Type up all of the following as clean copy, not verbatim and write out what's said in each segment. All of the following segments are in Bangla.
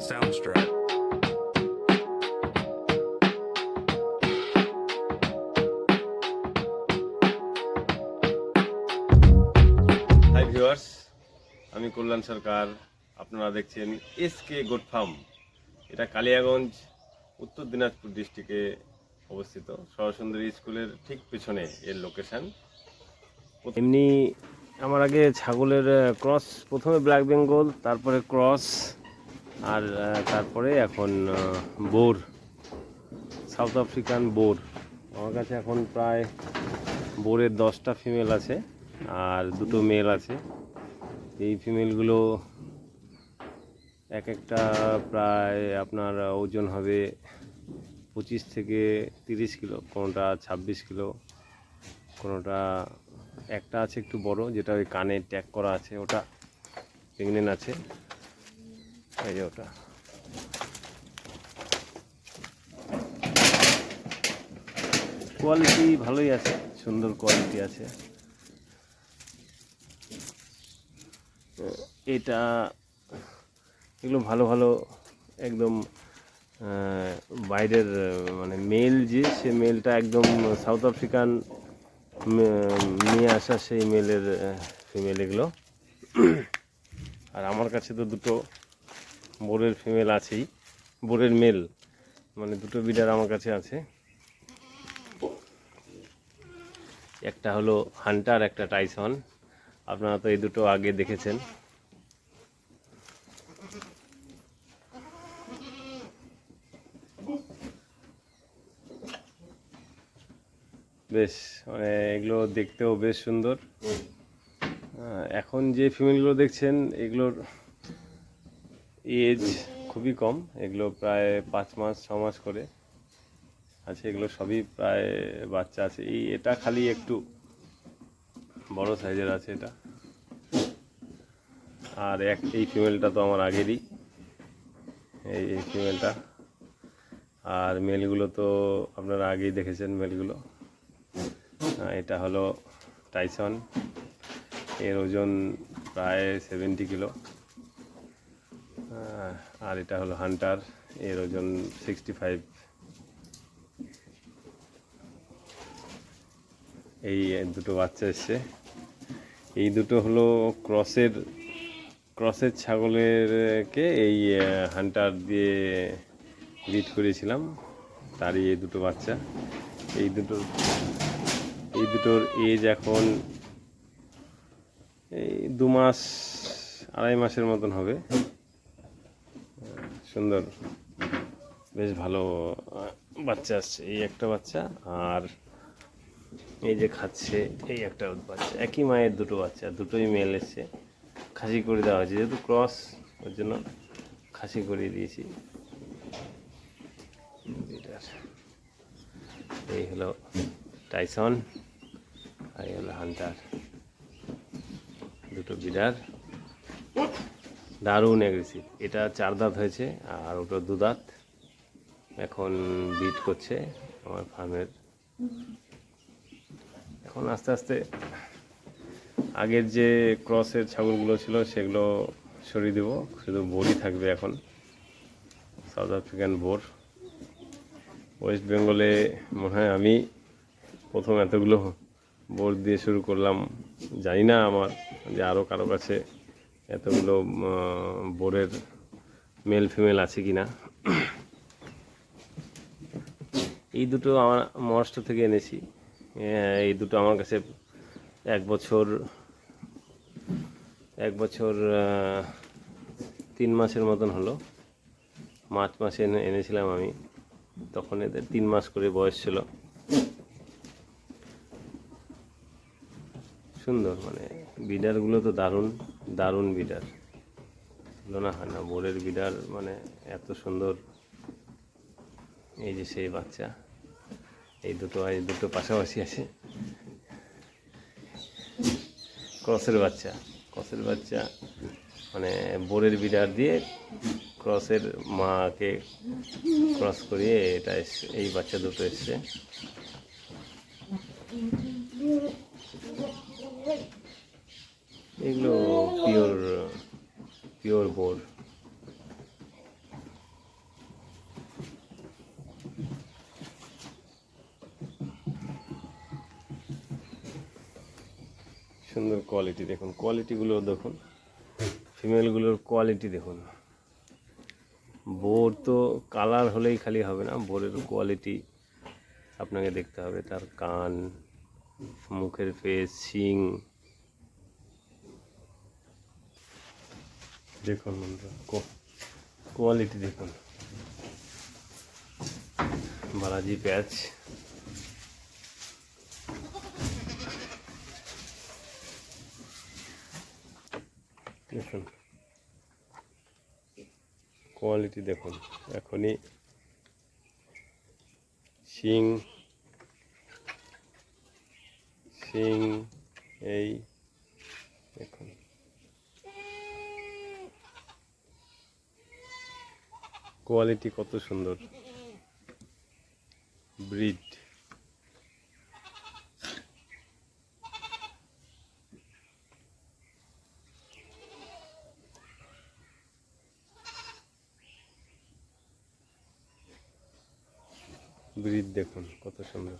Soundstripe. হাই ভিউয়ার্স, আমি কল্যাণ সরকার। আপনারা দেখছেন এসকে গোট ফার্ম। এটা কালিয়াগঞ্জ, উত্তর দিনাজপুর ডিস্ট্রিক্টে অবস্থিত। সরসুন্দরী স্কুলের ঠিক পেছনে এর লোকেশন। এমনি আমার আগে ছাগলের ক্রস, প্রথমে ব্ল্যাক বেঙ্গল, তারপরে ক্রস, আর তারপরে এখন বোর, সাউথ আফ্রিকান বোর। আমার কাছে এখন প্রায় বোরের 10টা ফিমেল আছে আর 2টো মেল আছে। এই ফিমেলগুলো এক একটা প্রায় আপনার ওজন হবে 25 থেকে 30 কিলো, কোনোটা 26 কিলো, কোনোটা একটা আছে একটু বড়, যেটা ওই কানে ট্যাগ করা আছে, ওটা প্রেগনেন্ট আছে। এই যে ওটা কোয়ালিটি ভালোই আছে, সুন্দর কোয়ালিটি আছে। এটা এগুলো ভালো ভালো একদম বাইরের, মানে মেল, যে সে মেলটা একদম সাউথ আফ্রিকান নিয়ে আসা সেই মেলের ফিমেল এগুলো। আর আমার কাছে তো 2টো বোরের ফিমেল আছেই, বোরের মেল, মানে 2টো বিডার আমার কাছে আছে। একটা হলো হান্টার, একটা টাইসন। আপনারা তো এই 2টো আগে দেখেছেন। বেশ, মানে এগুলো দেখতেও বেশ সুন্দর। এখন যে ফিমেলগুলো দেখছেন এগুলোর এজ খুবই কম, এগুলো প্রায় 5 মাস 6 মাস করে আছে। এগুলো সবই প্রায় বাচ্চা আছে। এটা খালি একটু বড় সাইজের আছে এটা। আর এই ফিমেলটা তো আমার আগেরই, এই ফিমেলটা। আর মেলগুলো তো আপনারা আগেই দেখেছেন মেলগুলো। এটা হলো টাইসন, এর ওজন প্রায় 70 কিলো। আর এটা হলো হান্টার, এর ওজন 65। এই 2টো বাচ্চা এসছে। এই 2টো হলো ক্রসের ছাগলেরকে এই হান্টার দিয়ে ব্রিড করেছিলাম, তারই এই 2টো বাচ্চা। এই দুটোর এজ এখন এই 2 মাস 2.5 মাসের মতন হবে। সুন্দর, বেশ ভালো বাচ্চা আসছে। এই একটা বাচ্চা, আর এই যে খাচ্ছে এই একটা বাচ্চা। একই মায়ের 2টো বাচ্চা, 2টোই মেল এসছে। খাসি করে দেওয়া হয়েছে, যেহেতু ক্রস, ওর জন্য খাসি করিয়ে দিয়েছি। এই হলো টাইসন, আর এই হলো হান্টার, 2টো বিডার, দারুণ অ্যাগ্রেসিভ। এটা 4 দাঁত হয়েছে আর ওটা 2 দাঁত। এখন ব্রিড করছে আমার ফার্মের। এখন আস্তে আস্তে আগের যে ক্রসের ছাগলগুলো ছিল সেগুলো সরিয়ে দেবো, শুধু বোরই থাকবে এখন, সাউথ আফ্রিকান বোর। ওয়েস্ট বেঙ্গলে মনে হয় আমি প্রথম এতগুলো বোর দিয়ে শুরু করলাম। জানি না আমার যে আরও কারো কাছে এতগুলো বোরের মেল ফিমেল আছে কি না। এই 2টো আমার মহারাষ্ট্র থেকে এনেছি। এই 2টো আমার কাছে 1 বছর 3 মাসের মতন হলো। মার্চ মাসে এনেছিলাম আমি, তখন এদের 3 মাস করে বয়স ছিল। সুন্দর, মানে বিডারগুলো তো দারুণ দারুণ বিডার, তুলনা হয় না। বোরের বিডার মানে এত সুন্দর। এই যে সেই বাচ্চা, এই 2টো পাশাপাশি আছে। ক্রসের বাচ্চা মানে বোরের বিডার দিয়ে ক্রসের মাকে ক্রস করিয়ে এটা এই বাচ্চা 2টো এসছে। এগুলো পিওর বোর। সুন্দর কোয়ালিটি দেখুন, কোয়ালিটিগুলো দেখুন, ফিমেলগুলোর কোয়ালিটি দেখুন। বোর তো কালার হলেই খালি হবে না, বোরের কোয়ালিটি আপনাকে দেখতে হবে, তার কান, মুখের ফেস, শিং দেখুন বন্ধুরা, কোয়ালিটি দেখুন। বালাজি প্যাচ, দেখুন কোয়ালিটি দেখুন। এখনই শিং এই দেখুন, কোয়ালিটি কত সুন্দর, ব্রিড। ব্রিড দেখুন কত সুন্দর।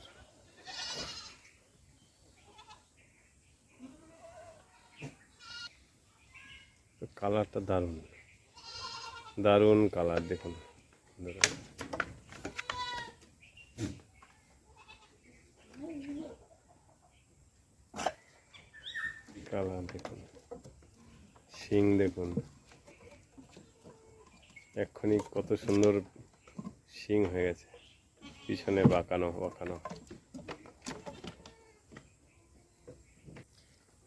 কালারটা দারুণ, দারুণ কালার দেখুন, কালার দেখুন, শিং দেখুন, এক্ষুনি কত সুন্দর শিং হয়ে গেছে, পিছনে বাঁকানো।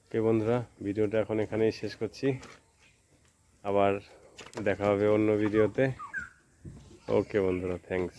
ওকে বন্ধুরা, ভিডিওটা এখন এখানেই শেষ করছি, আবার দেখা হবে অন্য ভিডিওতে। ওকে বন্ধুরা, থ্যাঙ্কস।